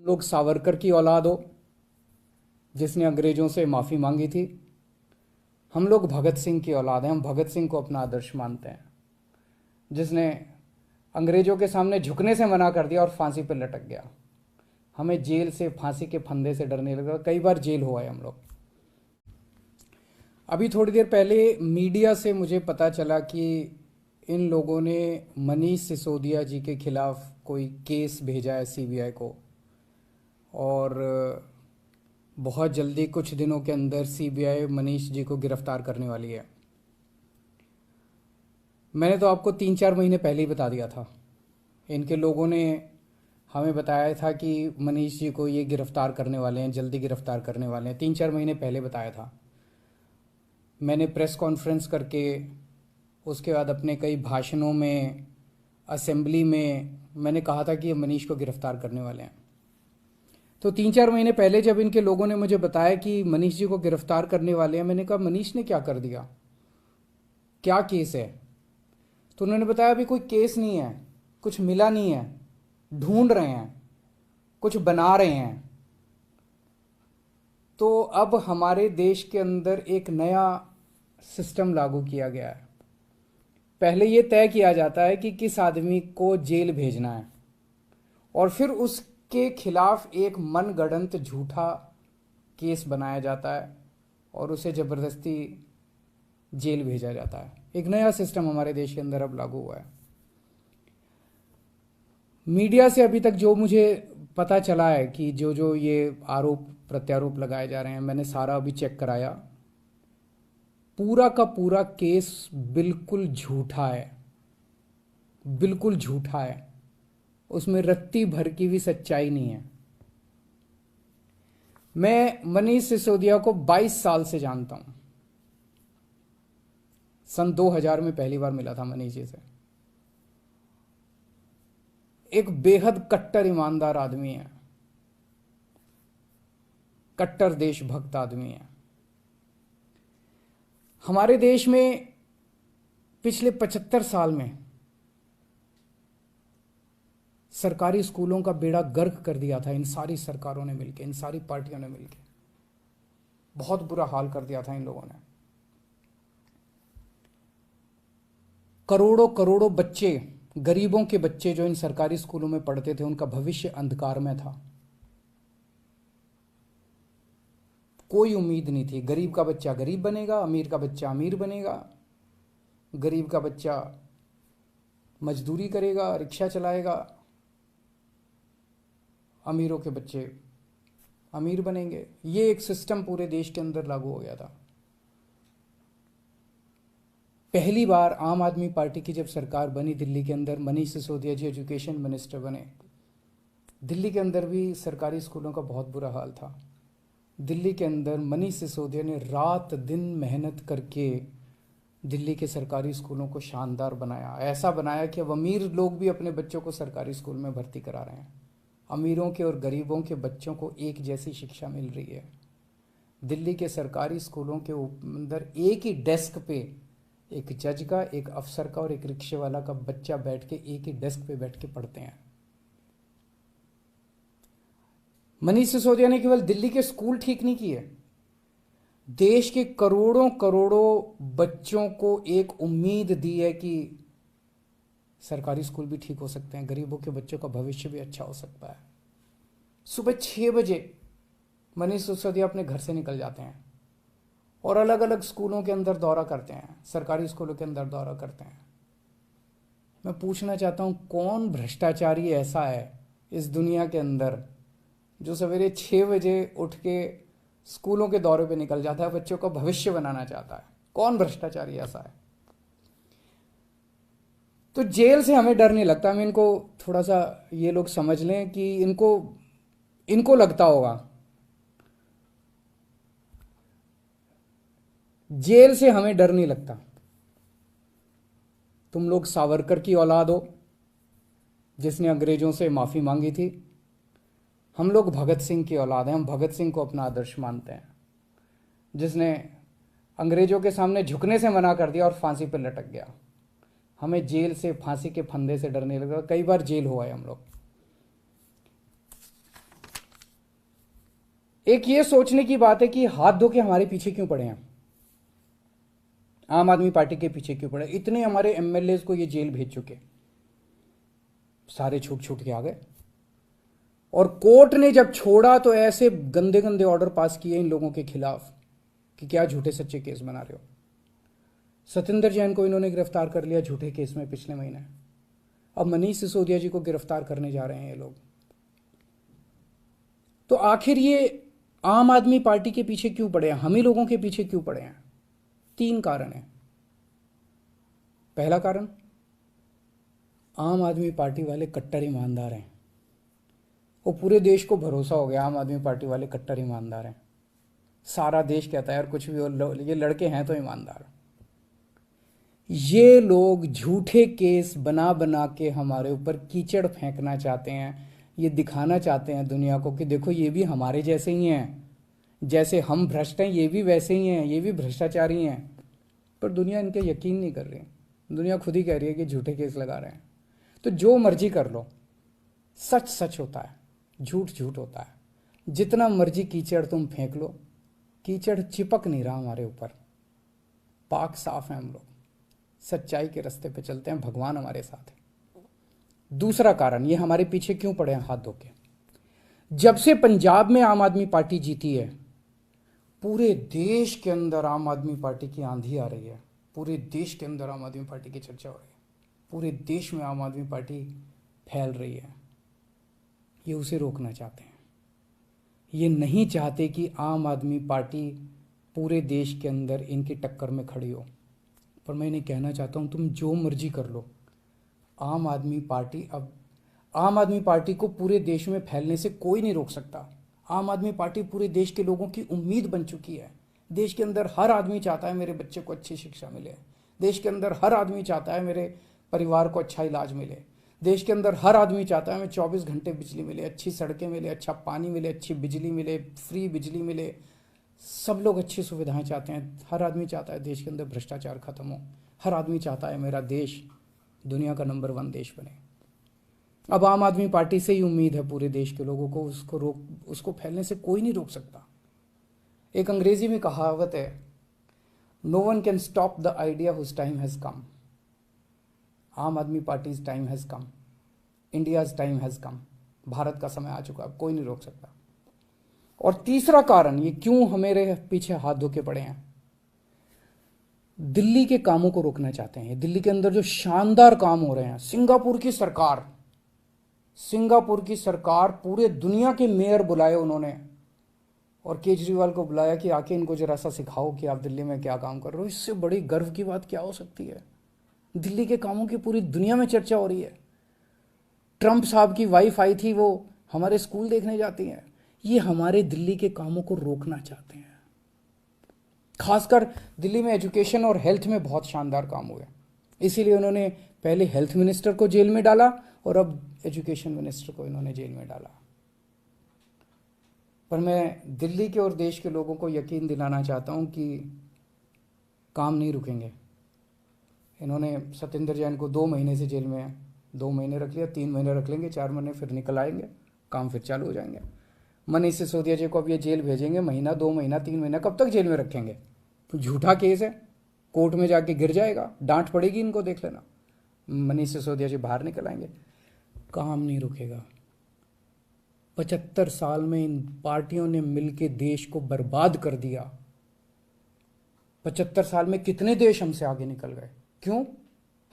लोग सावरकर की औलाद हो, जिसने अंग्रेजों से माफ़ी मांगी थी। हम लोग भगत सिंह की औलाद हैं। हम भगत सिंह को अपना आदर्श मानते हैं, जिसने अंग्रेजों के सामने झुकने से मना कर दिया और फांसी पर लटक गया। हमें जेल से, फांसी के फंदे से डरने लगा। कई बार जेल हुआ है हम लोग। अभी थोड़ी देर पहले मीडिया से मुझे पता चला कि इन लोगों ने मनीष सिसोदिया जी के खिलाफ कोई केस भेजा है सीबीआई को, और बहुत जल्दी कुछ दिनों के अंदर सीबीआई मनीष जी को गिरफ्तार करने वाली है। मैंने तो आपको 3-4 महीने पहले ही बता दिया था। इनके लोगों ने हमें बताया था कि मनीष जी को ये गिरफ्तार करने वाले हैं, जल्दी गिरफ्तार करने वाले हैं। 3-4 महीने पहले बताया था। मैंने प्रेस कॉन्फ्रेंस करके, उसके बाद अपने कई भाषणों में, असेंबली में मैंने कहा था कि ये मनीष को गिरफ्तार करने वाले हैं। तो 3-4 महीने पहले जब इनके लोगों ने मुझे बताया कि मनीष जी को गिरफ्तार करने वाले हैं, मैंने कहा मनीष ने क्या कर दिया, क्या केस है? तो उन्होंने बताया अभी कोई केस नहीं है, कुछ मिला नहीं है, ढूंढ रहे हैं, कुछ बना रहे हैं। तो अब हमारे देश के अंदर एक नया सिस्टम लागू किया गया है। पहले ये तय किया जाता है कि किस आदमी को जेल भेजना है, और फिर उसके खिलाफ एक मनगढ़ंत झूठा केस बनाया जाता है और उसे ज़बरदस्ती जेल भेजा जाता है। एक नया सिस्टम हमारे देश के अंदर अब लागू हुआ है। मीडिया से अभी तक जो मुझे पता चला है कि जो जो ये आरोप प्रत्यारोप लगाए जा रहे हैं, मैंने सारा अभी चेक कराया। पूरा का पूरा केस बिल्कुल झूठा है, बिल्कुल झूठा है। उसमें रत्ती भर की भी सच्चाई नहीं है। मैं मनीष सिसोदिया को 22 साल से जानता हूं। सन 2000 में पहली बार मिला था मनीष जी से। एक बेहद कट्टर ईमानदार आदमी है, कट्टर देशभक्त आदमी है। हमारे देश में पिछले 75 साल में सरकारी स्कूलों का बेड़ा गर्क कर दिया था इन सारी सरकारों ने मिलकर, इन सारी पार्टियों ने मिलकर। बहुत बुरा हाल कर दिया था इन लोगों ने। करोड़ों करोड़ों बच्चे, गरीबों के बच्चे जो इन सरकारी स्कूलों में पढ़ते थे, उनका भविष्य अंधकार में था। कोई उम्मीद नहीं थी। गरीब का बच्चा गरीब बनेगा, अमीर का बच्चा अमीर बनेगा। गरीब का बच्चा मजदूरी करेगा, रिक्शा चलाएगा। अमीरों के बच्चे अमीर बनेंगे। ये एक सिस्टम पूरे देश के अंदर लागू हो गया था। पहली बार आम आदमी पार्टी की जब सरकार बनी दिल्ली के अंदर, मनीष सिसोदिया जी एजुकेशन मिनिस्टर बने। दिल्ली के अंदर भी सरकारी स्कूलों का बहुत बुरा हाल था। दिल्ली के अंदर मनीष सिसोदिया ने रात दिन मेहनत करके दिल्ली के सरकारी स्कूलों को शानदार बनाया। ऐसा बनाया कि अब अमीर लोग भी अपने बच्चों को सरकारी स्कूल में भर्ती करा रहे हैं। अमीरों के और गरीबों के बच्चों को एक जैसी शिक्षा मिल रही है। दिल्ली के सरकारी स्कूलों के अंदर एक ही डेस्क पे एक जज का, एक अफसर का और एक रिक्शे वाला का बच्चा बैठ के एक ही डेस्क पे बैठ के पढ़ते हैं। मनीष सिसोदिया ने केवल दिल्ली के स्कूल ठीक नहीं किए, देश के करोड़ों करोड़ों बच्चों को एक उम्मीद दी है कि सरकारी स्कूल भी ठीक हो सकते हैं, गरीबों के बच्चों का भविष्य भी अच्छा हो सकता है। सुबह 6 बजे मनीष सिसोदिया अपने घर से निकल जाते हैं और अलग अलग स्कूलों के अंदर दौरा करते हैं, सरकारी स्कूलों के अंदर दौरा करते हैं। मैं पूछना चाहता हूं, कौन भ्रष्टाचारी ऐसा है इस दुनिया के अंदर जो सवेरे 6 बजे उठ के स्कूलों के दौरे पे निकल जाता है, बच्चों का भविष्य बनाना चाहता है? कौन भ्रष्टाचारी ऐसा है? तो जेल से हमें डर नहीं लगता। हमें इनको थोड़ा सा ये लोग समझ लें कि इनको लगता होगा जेल से हमें डर नहीं लगता। तुम लोग सावरकर की औलाद हो, जिसने अंग्रेजों से माफ़ी मांगी थी। हम लोग भगत सिंह की औलाद हैं। हम भगत सिंह को अपना आदर्श मानते हैं, जिसने अंग्रेजों के सामने झुकने से मना कर दिया और फांसी पर लटक गया। हमें जेल से, फांसी के फंदे से डरने लगा। कई बार जेल हुआ है हम लोग। एक ये सोचने की बात है कि हाथ धो के हमारे पीछे क्यों पड़े हैं, आम आदमी पार्टी के पीछे क्यों पड़े। इतने हमारे एमएलए को ये जेल भेज चुके, सारे छूट छूट के आ गए, और कोर्ट ने जब छोड़ा तो ऐसे गंदे गंदे ऑर्डर पास किए इन लोगों के खिलाफ कि क्या झूठे सच्चे केस बना रहे हो। सतिंदर जैन को इन्होंने गिरफ्तार कर लिया झूठे केस में पिछले महीने, अब मनीष सिसोदिया जी को गिरफ्तार करने जा रहे हैं ये लोग। तो आखिर ये आम आदमी पार्टी के पीछे क्यों पड़े हैं, हम ही लोगों के पीछे क्यों पड़े हैं। 3 कारण है। पहला कारण, आम आदमी पार्टी वाले कट्टर ईमानदार हैं। वो पूरे देश को भरोसा हो गया आम आदमी पार्टी वाले कट्टर ईमानदार हैं। सारा देश कहता है यार कुछ भी हो, ये लड़के हैं तो ईमानदार। ये लोग झूठे केस बना बना के हमारे ऊपर कीचड़ फेंकना चाहते हैं, ये दिखाना चाहते हैं दुनिया को कि देखो ये भी हमारे जैसे ही हैं, जैसे हम भ्रष्ट हैं ये भी वैसे ही हैं, ये भी भ्रष्टाचारी हैं। पर दुनिया इनके यकीन नहीं कर रही, दुनिया खुद ही कह रही है कि झूठे केस लगा रहे हैं। तो जो मर्जी कर लो, सच सच होता है, झूठ झूठ होता है। जितना मर्जी कीचड़ तुम फेंक लो, कीचड़ चिपक नहीं रहा हमारे ऊपर, पाक साफ है हम लोग, सच्चाई के रास्ते पे चलते हैं, भगवान हमारे साथ है। दूसरा कारण, ये हमारे पीछे क्यों पड़े हैं हाथ धो के। जब से पंजाब में आम आदमी पार्टी जीती है, पूरे देश के अंदर आम आदमी पार्टी की आंधी आ रही है, पूरे देश के अंदर आम आदमी पार्टी की चर्चा हो रही है, पूरे देश में आम आदमी पार्टी फैल रही है। ये उसे रोकना चाहते हैं, ये नहीं चाहते कि आम आदमी पार्टी पूरे देश के अंदर इनकी टक्कर में खड़ी हो। पर मैं इन्हें कहना चाहता हूं तुम जो मर्जी कर लो, आम आदमी पार्टी को पूरे देश में फैलने से कोई नहीं रोक सकता। आम आदमी पार्टी पूरे देश के लोगों की उम्मीद बन चुकी है। देश के अंदर हर आदमी चाहता है मेरे बच्चे को अच्छी शिक्षा मिले, देश के अंदर हर आदमी चाहता है मेरे परिवार को अच्छा इलाज मिले, देश के अंदर हर आदमी चाहता है हमें 24 घंटे बिजली मिले, अच्छी सड़कें मिले, अच्छा पानी मिले, अच्छी बिजली मिले, फ्री बिजली मिले। सब लोग अच्छी सुविधाएं चाहते हैं। हर आदमी चाहता है देश के अंदर भ्रष्टाचार खत्म हो, हर आदमी चाहता है मेरा देश दुनिया का नंबर 1 देश बने। अब आम आदमी पार्टी से ही उम्मीद है पूरे देश के लोगों को, उसको फैलने से कोई नहीं रोक सकता। एक अंग्रेजी में कहावत है, no one can stop the idea whose time has come. Aam Aadmi party's time has come, India's time has come. Bharat का समय आ चुका, अब कोई नहीं रोक सकता। और तीसरा कारण, ये क्यों हमारे पीछे हाथ धो के पड़े हैं, दिल्ली के कामों को रोकना चाहते हैं। दिल्ली के अंदर जो शानदार काम हो रहे हैं, सिंगापुर की सरकार पूरे दुनिया के मेयर बुलाए उन्होंने, और केजरीवाल को बुलाया कि आके इनको जरा सा सिखाओ कि आप दिल्ली में क्या काम कर रहे हो। इससे बड़ी गर्व की बात क्या हो सकती है। दिल्ली के कामों की पूरी दुनिया में चर्चा हो रही है। ट्रंप साहब की वाइफ आई थी, वो हमारे स्कूल देखने जाती हैं। ये हमारे दिल्ली के कामों को रोकना चाहते हैं। खासकर दिल्ली में एजुकेशन और हेल्थ में बहुत शानदार काम हुए, इसीलिए उन्होंने पहले हेल्थ मिनिस्टर को जेल में डाला और अब एजुकेशन मिनिस्टर को इन्होंने जेल में डाला। पर मैं दिल्ली के और देश के लोगों को यकीन दिलाना चाहता हूं कि काम नहीं रुकेंगे। इन्होंने सतिंदर जैन को 2 महीने से जेल में 2 महीने रख लिया, 3 महीने रख लेंगे, 4 महीने फिर निकल आएंगे, काम फिर चालू हो जाएंगे। मनीष सिसोदिया जी को अब ये जेल भेजेंगे, महीना 2 महीना 3 महीना, कब तक जेल में रखेंगे। तो झूठा केस है, कोर्ट में जाके गिर जाएगा, डांट पड़ेगी इनको, देख लेना। मनीष सिसोदिया जी बाहर निकल आएंगे, काम नहीं रुकेगा। 75 साल में इन पार्टियों ने मिलकर देश को बर्बाद कर दिया। 75 साल में कितने देश हमसे आगे निकल गए। क्यों?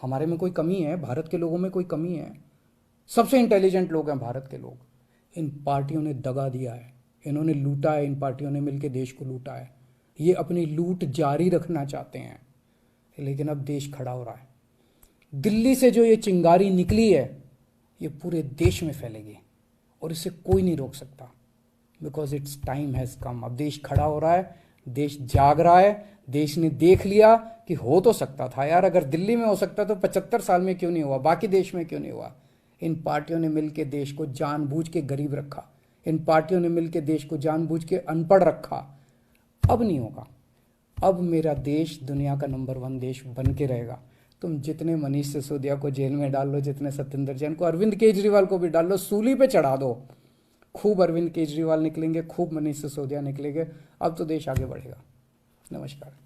हमारे में कोई कमी है, भारत के लोगों में कोई कमी है। सबसे इंटेलिजेंट लोग हैं भारत के लोग। इन पार्टियों ने दगा दिया है, इन्होंने लूटा है, इन पार्टियों ने मिलकर देश को लूटा है। ये अपनी लूट जारी रखना चाहते हैं, लेकिन अब देश खड़ा हो रहा है। दिल्ली से जो ये चिंगारी निकली है, ये पूरे देश में फैलेगी और इसे कोई नहीं रोक सकता, because it's time has come. अब देश खड़ा हो रहा है, देश जाग रहा है। देश ने देख लिया कि हो तो सकता था यार, अगर दिल्ली में हो सकता तो 75 साल में क्यों नहीं हुआ, बाकी देश में क्यों नहीं हुआ। इन पार्टियों ने मिलकर देश को जानबूझ के गरीब रखा, इन पार्टियों ने मिलकर देश को जानबूझ के अनपढ़ रखा। अब नहीं होगा। अब मेरा देश दुनिया का नंबर 1 देश बन के रहेगा। तुम जितने मनीष सिसोदिया को जेल में डाल लो, जितने सतिंदर जैन को, अरविंद केजरीवाल को भी डाल लो, सूली पे चढ़ा दो, खूब अरविंद केजरीवाल निकलेंगे, खूब मनीष सिसोदिया निकलेंगे। अब तो देश आगे बढ़ेगा। नमस्कार।